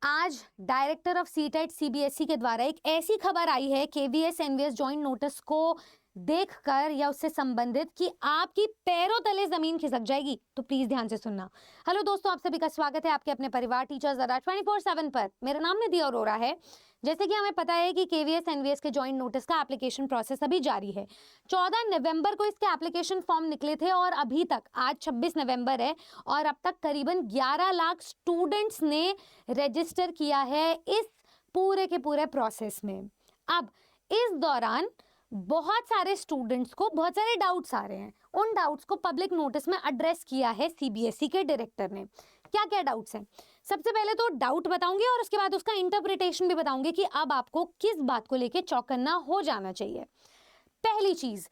आज director of CTET CBSE के द्वारा एक ऐसी खबर आई है केवीएस एनवीएस जॉइंट नोटिस को देखकर या उससे संबंधित कि आपकी पैरों तले जमीन खिसक जाएगी। तो प्लीज ध्यान से सुनना। हेलो दोस्तों, आप सभी का स्वागत है आपके अपने परिवार टीचर्स अड्डा 24/7 पर। मेरा नाम निधि अरोरा है। जैसे कि हमें पता है कि केवीएस एनवीएस के जॉइंट नोटिस का एप्लीकेशन प्रोसेस अभी जारी है। 14 नवंबर को इसके एप्लीकेशन फॉर्म निकले थे और अभी तक आज 26 नवंबर है और अब तक करीबन 11 लाख स्टूडेंट्स ने रजिस्टर किया है इस पूरे के पूरे प्रोसेस में। अब इस दौरान बहुत सारे स्टूडेंट्स को बहुत सारे डाउट्स आ रहे हैं। उन डाउट्स को पब्लिक नोटिस में एड्रेस किया है सीबीएसई के डायरेक्टर ने। क्या क्या डाउट्स हैं? सबसे पहले तो डाउट बताऊंगी और उसके बाद उसका इंटरप्रिटेशन भी बताऊंगी कि अब आपको किस बात को लेकर चौकन्ना हो जाना चाहिए। पहली चीज,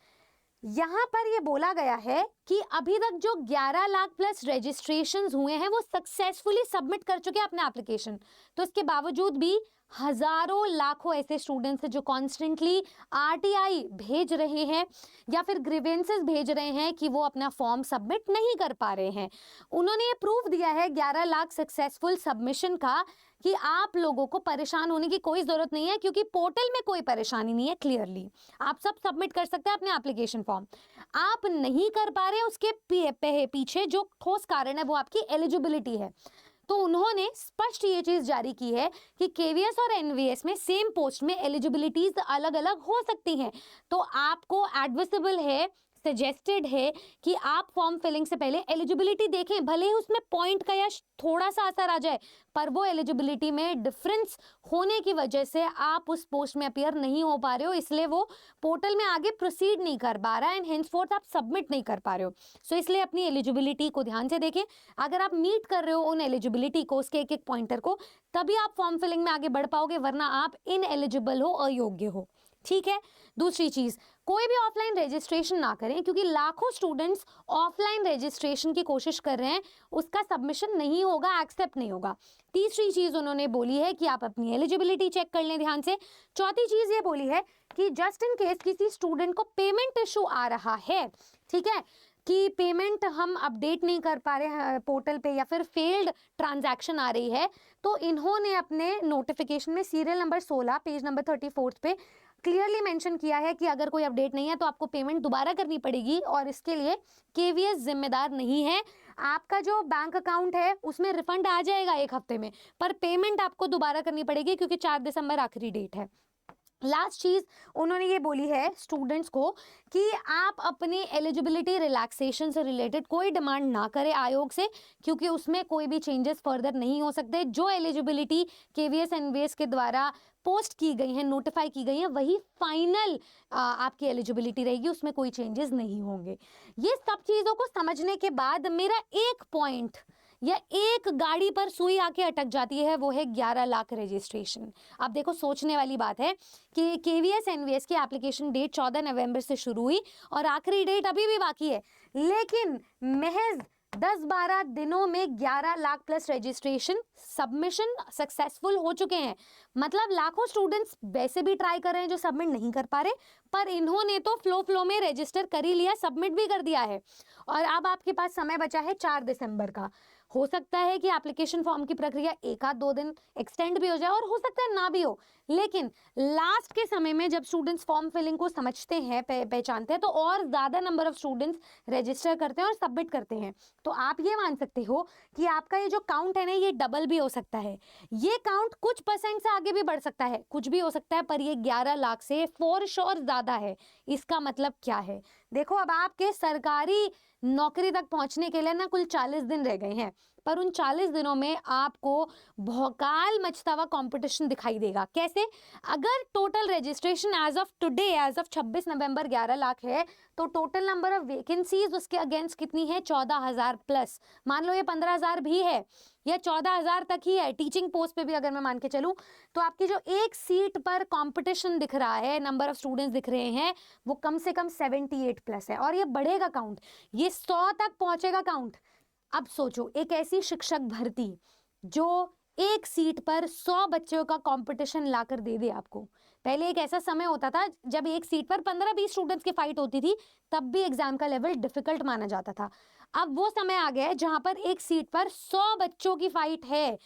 यहां पर यह बोला गया है कि अभी तक जो 11 लाख प्लस रजिस्ट्रेशंस हुए हैं वो सक्सेसफुली सबमिट कर चुके हैं अपने एप्लीकेशन। तो इसके बावजूद भी हजारों लाखों ऐसे स्टूडेंट्स हैं जो कॉन्स्टेंटली आरटीआई भेज रहे हैं या फिर ग्रीवेंसेस भेज रहे हैं कि वो अपना फॉर्म सबमिट नहीं कर पा रहे हैं। उन्होंने ये प्रूफ दिया है 11 लाख सक्सेसफुल सबमिशन का कि आप लोगों को परेशान होने की कोई जरूरत नहीं है, क्योंकि पोर्टल में कोई परेशानी नहीं है। क्लियरली आप सब सबमिट कर सकते हैं अपने एप्लीकेशन फॉर्म। आप नहीं कर पा रहे उसके पीछे जो ठोस कारण है वो आपकी एलिजिबिलिटी है। तो उन्होंने स्पष्ट ये चीज जारी की है कि केवीएस और एनवीएस में सेम पोस्ट में एलिजिबिलिटीज अलग अलग हो सकती हैं। तो आपको एडमिसिबल है, सजेस्टेड है कि आप फॉर्म फिलिंग से पहले एलिजिबिलिटी देखें। भले ही उसमें पॉइंट का या थोड़ा सा असर आ जाए, पर वो एलिजिबिलिटी में डिफरेंस होने की वजह से आप उस पोस्ट में अपीयर नहीं हो पा रहे हो, इसलिए वो पोर्टल में आगे प्रोसीड नहीं कर पा रहा है एंड हेंसफोर्थ आप सबमिट नहीं कर पा रहे हो। सो इसलिए अपनी एलिजिबिलिटी को ध्यान से देखें। अगर आप मीट कर रहे हो उन एलिजिबिलिटी को, उसके एक एक पॉइंटर को, तभी आप फॉर्म फिलिंग में आगे बढ़ पाओगे, वरना आप इनएलिजिबल हो, अयोग्य हो। ठीक है। दूसरी चीज, कोई भी ऑफलाइन रजिस्ट्रेशन ना करें, क्योंकि लाखों स्टूडेंट्स ऑफलाइन रजिस्ट्रेशन की कोशिश कर रहे हैं, उसका सबमिशन नहीं होगा, एक्सेप्ट नहीं होगा। तीसरी चीज उन्होंने बोली है कि आप अपनी एलिजिबिलिटी चेक कर लें ध्यान से। चौथी चीज ये बोली है कि जस्ट इन केस किसी स्टूडेंट को पेमेंट इशू आ रहा है, ठीक है, कि पेमेंट हम अपडेट नहीं कर पा रहे हैं पोर्टल पे या फिर फेल्ड ट्रांजैक्शन आ रही है, तो इन्होंने अपने नोटिफिकेशन में सीरियल नंबर 16 पेज नंबर 34 पे क्लियरली मेंशन किया है कि अगर कोई अपडेट नहीं है तो आपको पेमेंट दोबारा करनी पड़ेगी और इसके लिए केवीएस जिम्मेदार नहीं है। आपका जो बैंक अकाउंट है उसमें रिफंड आ जाएगा एक हफ्ते में, पर पेमेंट आपको दोबारा करनी पड़ेगी क्योंकि 4 दिसंबर आखिरी डेट है। लास्ट चीज उन्होंने ये बोली है स्टूडेंट्स को कि आप अपनी एलिजिबिलिटी रिलैक्सेशन से रिलेटेड कोई डिमांड ना करें आयोग से, क्योंकि उसमें कोई भी चेंजेस फर्दर नहीं हो सकते। जो एलिजिबिलिटी केवीएस एनवीएस के द्वारा पोस्ट की गई है, नोटिफाई की गई है, वही फाइनल आपकी एलिजिबिलिटी रहेगी, उसमें कोई चेंजेस नहीं होंगे। ये सब चीज़ों को समझने के बाद मेरा एक पॉइंट या एक गाड़ी पर सुई आके अटक जाती है, वो है 11 लाख रजिस्ट्रेशन। अब देखो, सोचने वाली बात है कि केवीएस एनवीएस की एप्लीकेशन डेट 14 नवंबर से शुरू हुई और आखिरी डेट अभी भी बाकी है, लेकिन महज 10-12 दिनों में 11 lakh plus registration submission successful हो चुके हैं। मतलब लाखों स्टूडेंट्स वैसे भी ट्राई कर रहे हैं जो सबमिट नहीं कर पा रहे, पर इन्होंने तो फ्लो में रजिस्टर कर ही लिया, सबमिट भी कर दिया है। और अब आपके पास समय बचा है 4 दिसंबर का। हो सकता है कि एप्लीकेशन फॉर्म की प्रक्रिया 1-2 दिन एक्सटेंड भी हो जाए और हो सकता है ना भी हो, लेकिन लास्ट के समय में जब स्टूडेंट्स फॉर्म फिलिंग को समझते हैं, पहचानते हैं, तो और ज़्यादा नंबर ऑफ स्टूडेंट्स रजिस्टर करते हैं और सबमिट करते हैं। तो आप ये मान सकते हो कि आपका ये जो काउंट है ना, ये डबल भी हो सकता है। ये काउंट कुछ % से आगे भी बढ़ सकता है, कुछ भी हो सकता है, पर ये 11 लाख से फॉर श्योर ज़्यादा है। इसका मतलब क्या है? देखो, अब आपके सरकारी नौकरी तक पहुंचने के लिए ना कुल 40 दिन रह गए हैं, पर उन 40 दिनों में आपको भौकाल मचता हुआ कंपटीशन दिखाई देगा। कैसे? अगर total registration as of today, as of 26 नवंबर 11 लाख है, तो टोटल नंबर ऑफ वैकेंसीज उसके अगेंस्ट कितनी है? 14,000 प्लस। मान लो ये 15,000 भी है या 14,000 तक ही है, टीचिंग पोस्ट पे भी अगर मैं मान के चलूं, तो आपकी जो एक सीट पर कंपटीशन दिख रहा है, नंबर ऑफ स्टूडेंट्स दिख रहे हैं, वो कम से कम 78 प्लस है और ये बढ़ेगा काउंट, ये 100 तक पहुंचेगा काउंट। अब सोचो, एक ऐसी शिक्षक भर्ती जो एक सीट पर 100 बच्चों का कंपटीशन लाकर दे दे आपको। पहले एक ऐसा समय होता था जब एक सीट पर 15-20 स्टूडेंट्स की फाइट होती थी, तब भी एग्जाम का लेवल डिफिकल्ट माना जाता था। अब वो समय आ गया है जहां पर एक सीट पर 100 बच्चों की फाइट है,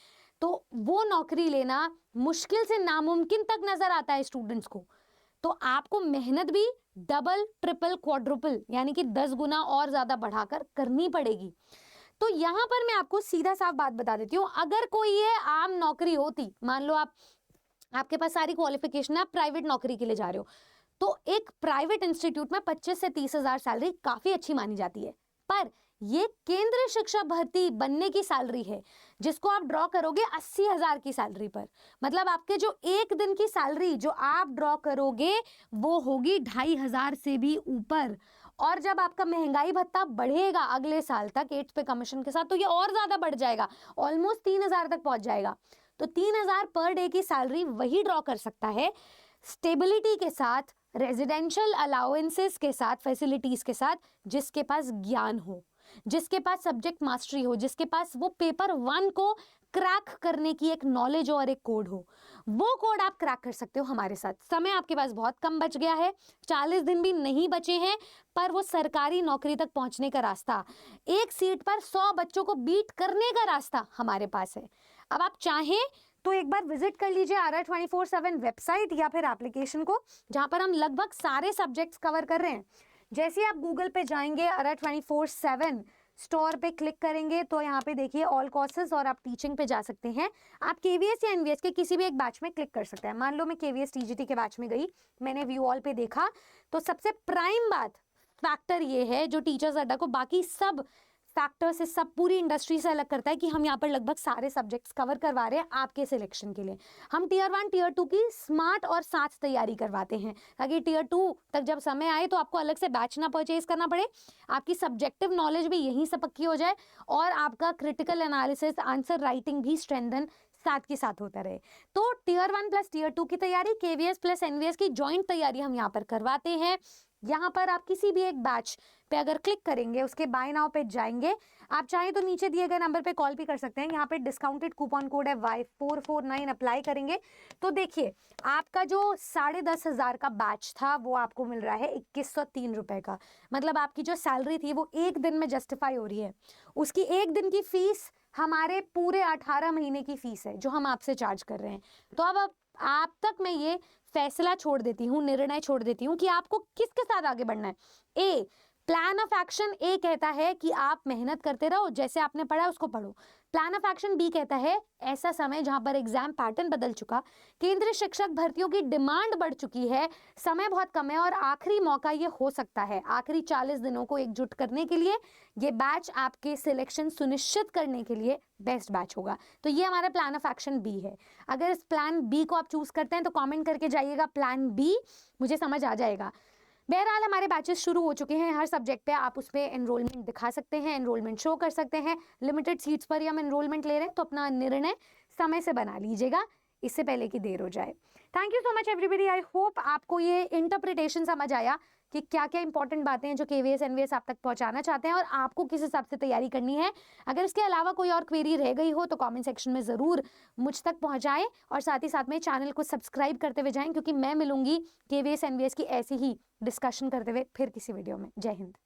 तो वो नौकरी लेना मुश्किल से नामुमकिन तक नजर आता है स्टूडेंट्स को। तो आपको मेहनत भी डबल ट्रिपल क्वाड्रुपल यानी कि 10 गुना और ज्यादा बढ़ाकर करनी पड़ेगी। तो यहाँ पर मैं आपको सीधा साफ बात बता देती हूँ, अगर कोई ये आम नौकरी होती, मान लो आपके पास सारी क्वालिफिकेशन है, आप प्राइवेट नौकरी के लिए जा रहे हो, तो एक प्राइवेट इंस्टीट्यूट में 25 से 30 हजार सैलरी काफी अच्छी मानी जाती है। पर ये केंद्रीय शिक्षक भर्ती बनने की सैलरी है, जिसको आप ड्रॉ करोगे 80 हजार की सैलरी पर। मतलब आपके जो एक दिन की सैलरी जो आप ड्रॉ करोगे वो होगी 2500 से भी ऊपर। और जब आपका महंगाई भत्ता बढ़ेगा अगले साल तक 8 पे कमीशन के साथ, तो ये और ज्यादा बढ़ जाएगा, ऑलमोस्ट 3000 तक पहुंच जाएगा। तो 3000 पर डे की सैलरी वही ड्रॉ कर सकता है स्टेबिलिटी के साथ, रेजिडेंशियल अलाउंसेस के साथ, फैसिलिटीज के साथ, जिसके पास ज्ञान हो, जिसके पास सब्जेक्ट मास्टरी हो, जिसके पास वो पेपर 1 को क्रैक करने की एक नॉलेज हो और एक कोड हो। वो कोड आप क्रैक कर सकते हो हमारे साथ। समय आपके पास बहुत कम बच गया है, 40 दिन भी नहीं बचे हैं, पर वो सरकारी नौकरी तक पहुंचने का रास्ता, एक सीट पर 100 बच्चों को बीट करने का रास्ता हमारे पास है। अब आप चाहें तो एक बार विजिट कर लीजिए RR24/7 वेबसाइट या फिर एप्लीकेशन को, जहां पर हम लगभग सारे सब्जेक्ट्स कवर कर रहे हैं। जैसे आप गूगल पे जाएंगे, RR24/7 स्टोर पे क्लिक करेंगे तो यहाँ पे देखिए ऑल कोर्सेज, और आप टीचिंग पे जा सकते हैं। आप KVS या NVS के किसी भी एक बैच में क्लिक कर सकते हैं। मान लो मैं KVS TGT के बैच में गई, मैंने व्यू ऑल पे देखा, तो सबसे प्राइम बात फैक्टर ये है जो टीचर्स अड्डा को बाकी सब फैक्टर से, सब पूरी इंडस्ट्री से अलग करता है, कि हम यहाँ पर लगभग सारे सब्जेक्ट्स कवर करवा रहे हैं आपके सिलेक्शन के लिए। हम Tier 1 Tier 2 की स्मार्ट और साथ तैयारी करवाते हैं, ताकि Tier 2 तक जब समय आए तो आपको अलग से बैच ना परचेज करना पड़े, आपकी सब्जेक्टिव नॉलेज भी यहीं से पक्की हो जाए, और आपका क्रिटिकल एनालिसिस, आंसर राइटिंग भी स्ट्रेंथन साथ के साथ होता रहे। तो Tier 1 प्लस Tier 2 की तैयारी, KVS प्लस NVS की जॉइंट तैयारी हम यहाँ पर करवाते हैं। यहाँ पर आप किसी भी एक बैच पे अगर क्लिक करेंगे, उसके बाय नाउ पे जाएंगे, आप चाहें तो नीचे दिए गए नंबर पे कॉल भी कर सकते हैं। यहाँ पे डिस्काउंटेड कूपन कोड है Y449, अप्लाई करेंगे तो देखिए आपका जो 10,500 का बैच था वो आपको मिल रहा है 2103 रुपए का। मतलब आपकी जो सैलरी थी वो एक दिन में जस्टिफाई हो रही है। उसकी एक दिन की फीस हमारे पूरे 18 महीने की फीस है जो हम आपसे चार्ज कर रहे हैं। तो अब आप तक मैं ये फैसला छोड़ देती हूँ, निर्णय छोड़ देती हूँ कि आपको किसके साथ आगे बढ़ना है। ए प्लान ऑफ एक्शन ए कहता है कि आप मेहनत करते रहो, जैसे आपने पढ़ा उसको पढ़ो। प्लान ऑफ एक्शन बी कहता है ऐसा समय जहां पर एग्जाम पैटर्न बदल चुका, केंद्रीय शिक्षक भर्तियों की डिमांड बढ़ चुकी है, समय बहुत कम है, और आखिरी मौका ये हो सकता है, आखिरी 40 दिनों को एकजुट करने के लिए ये बैच आपके सिलेक्शन सुनिश्चित करने के लिए बेस्ट बैच होगा। तो ये हमारा प्लान ऑफ एक्शन बी है। अगर इस प्लान बी को आप चूज करते हैं तो कॉमेंट करके जाइएगा प्लान बी, मुझे समझ आ जाएगा। बहरहाल हमारे बैचेस शुरू हो चुके हैं, हर सब्जेक्ट पे आप उसमें एनरोलमेंट दिखा सकते हैं, एनरोलमेंट शो कर सकते हैं। लिमिटेड सीट्स पर ही हम एनरोलमेंट ले रहे हैं, तो अपना निर्णय समय से बना लीजिएगा, इससे पहले कि देर हो जाए। Thank you so much everybody. I hope आपको ये इंटरप्रिटेशन समझ आया कि क्या क्या इंपॉर्टेंट बातें हैं जो KVS NVS आप तक पहुंचाना चाहते हैं और आपको किस हिसाब से तैयारी करनी है। अगर इसके अलावा कोई और क्वेरी रह गई हो तो कमेंट सेक्शन में ज़रूर मुझ तक पहुंचाएं, और साथ ही साथ में चैनल को सब्सक्राइब करते हुए जाएं, क्योंकि मैं मिलूंगी KVS NVS की ऐसी ही डिस्कशन करते हुए फिर किसी वीडियो में। जय हिंद।